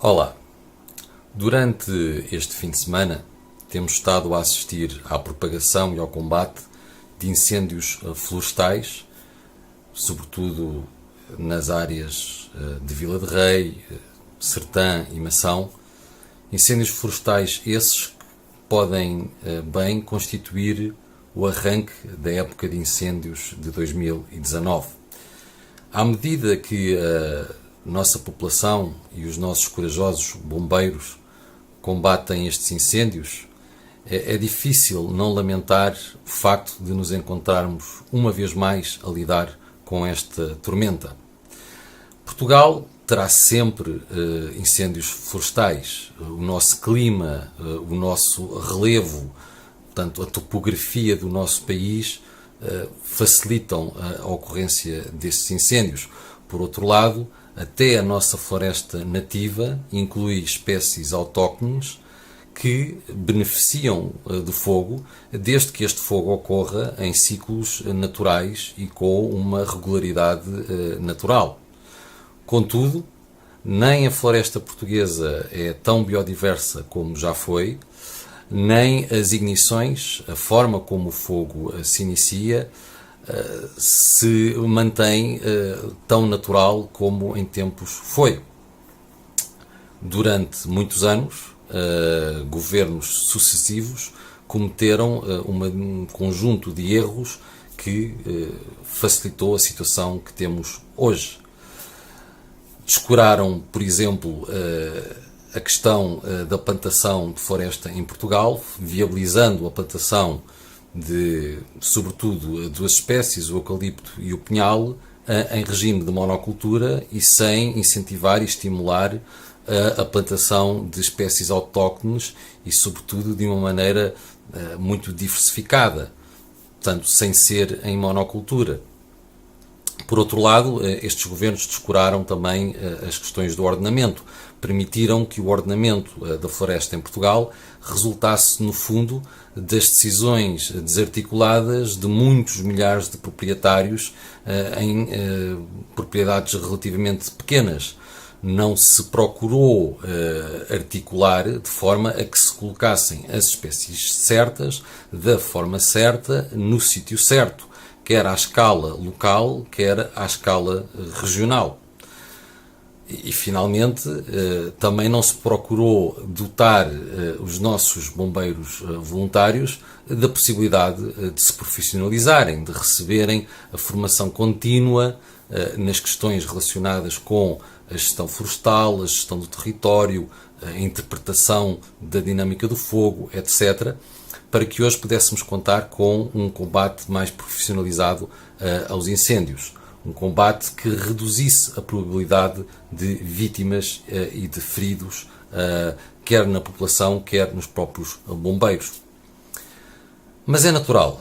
Olá! Durante este fim de semana temos estado a assistir à propagação e ao combate de incêndios florestais, sobretudo nas áreas de Vila de Rei, Sertã e Mação. Incêndios florestais esses que podem bem constituir o arranque da época de incêndios de 2019. À medida que a nossa população e os nossos corajosos bombeiros combatem estes incêndios, é difícil não lamentar o facto de nos encontrarmos uma vez mais a lidar com esta tormenta. Portugal terá sempre incêndios florestais. O nosso clima, o nosso relevo, portanto, a topografia do nosso país facilitam a ocorrência destes incêndios. Por outro lado, até a nossa floresta nativa inclui espécies autóctones que beneficiam do fogo, desde que este fogo ocorra em ciclos naturais e com uma regularidade natural. Contudo, nem a floresta portuguesa é tão biodiversa como já foi, nem as ignições, a forma como o fogo se inicia, se mantém tão natural como em tempos foi. Durante muitos anos, governos sucessivos cometeram um conjunto de erros que facilitou a situação que temos hoje. Descuraram, por exemplo, a questão da plantação de floresta em Portugal, viabilizando a plantação de, sobretudo, duas espécies, o eucalipto e o pinhal, em regime de monocultura e sem incentivar e estimular a plantação de espécies autóctones e, sobretudo, de uma maneira muito diversificada, portanto, sem ser em monocultura. Por outro lado, estes governos descuraram também as questões do ordenamento, permitiram que o ordenamento da floresta em Portugal resultasse, no fundo, das decisões desarticuladas de muitos milhares de proprietários em propriedades relativamente pequenas. Não se procurou articular de forma a que se colocassem as espécies certas, da forma certa, no sítio certo, quer à escala local, quer à escala regional. E, finalmente, também não se procurou dotar os nossos bombeiros voluntários da possibilidade de se profissionalizarem, de receberem a formação contínua nas questões relacionadas com a gestão florestal, a gestão do território, a interpretação da dinâmica do fogo, etc., para que hoje pudéssemos contar com um combate mais profissionalizado aos incêndios. Um combate que reduzisse a probabilidade de vítimas e de feridos, quer na população, quer nos próprios bombeiros. Mas é natural,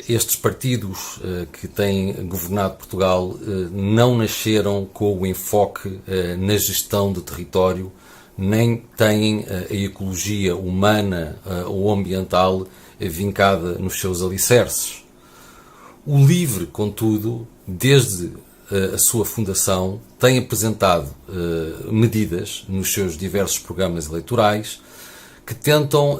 estes partidos que têm governado Portugal não nasceram com o enfoque na gestão do território, nem têm a ecologia humana ou ambiental vincada nos seus alicerces. O LIVRE, contudo, desde a sua fundação, tem apresentado medidas nos seus diversos programas eleitorais que tentam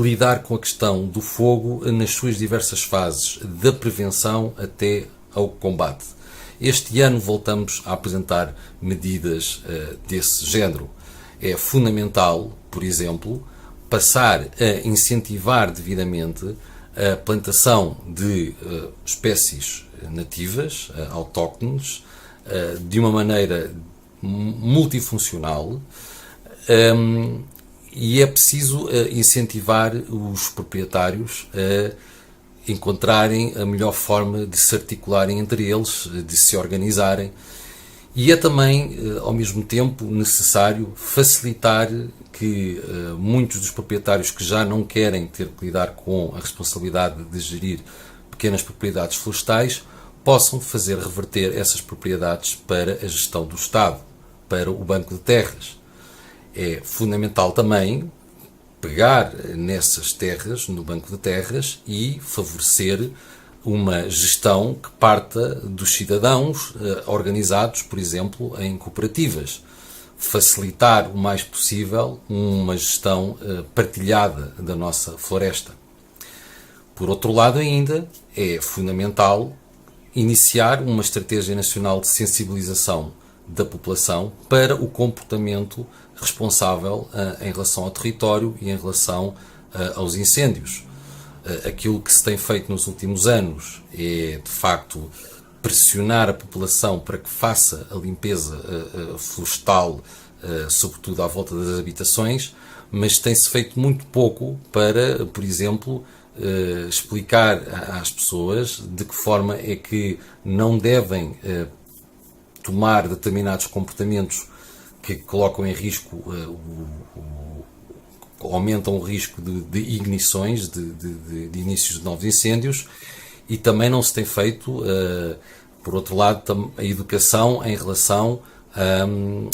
lidar com a questão do fogo nas suas diversas fases, da prevenção até ao combate. Este ano voltamos a apresentar medidas desse género. É fundamental, por exemplo, passar a incentivar devidamente a plantação de espécies nativas, autóctones, de uma maneira multifuncional, e é preciso incentivar os proprietários a encontrarem a melhor forma de se articularem entre eles, de se organizarem, e é também, ao mesmo tempo, necessário facilitar que muitos dos proprietários que já não querem ter que lidar com a responsabilidade de gerir pequenas propriedades florestais possam fazer reverter essas propriedades para a gestão do Estado, para o Banco de Terras. É fundamental também pegar nessas terras, no Banco de Terras, e favorecer uma gestão que parta dos cidadãos organizados, por exemplo, em cooperativas. facilitar o mais possível uma gestão partilhada da nossa floresta. Por outro lado, ainda é fundamental iniciar uma estratégia nacional de sensibilização da população para o comportamento responsável em relação ao território e em relação aos incêndios. Aquilo que se tem feito nos últimos anos é, de facto, pressionar a população para que faça a limpeza florestal, sobretudo à volta das habitações, mas tem-se feito muito pouco para, por exemplo, explicar às pessoas de que forma é que não devem tomar determinados comportamentos que colocam em risco, aumentam o risco de ignições, de inícios de novos incêndios, e também não se tem feito, por outro lado, a educação em relação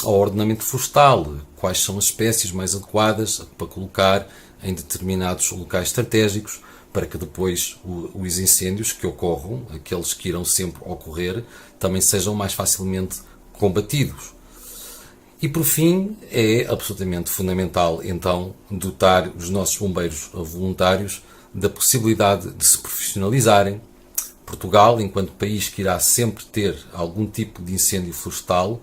ao ordenamento florestal, quais são as espécies mais adequadas para colocar em determinados locais estratégicos, para que depois os incêndios que ocorram, aqueles que irão sempre ocorrer, também sejam mais facilmente combatidos. E por fim, é absolutamente fundamental então dotar os nossos bombeiros voluntários da possibilidade de se profissionalizarem. Portugal, enquanto país que irá sempre ter algum tipo de incêndio florestal,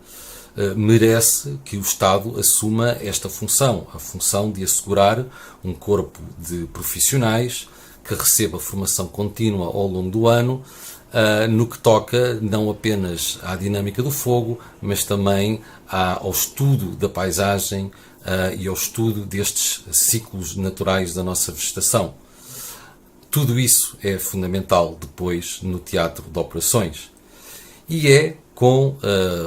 merece que o Estado assuma esta função, a função de assegurar um corpo de profissionais que receba formação contínua ao longo do ano, no que toca não apenas à dinâmica do fogo, mas também ao estudo da paisagem e ao estudo destes ciclos naturais da nossa vegetação. Tudo isso é fundamental depois no teatro de operações. E é com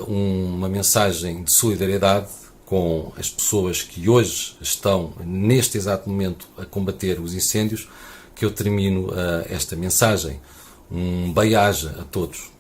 uma mensagem de solidariedade com as pessoas que hoje estão, neste exato momento, a combater os incêndios, que eu termino esta mensagem. Um bem-aja a todos.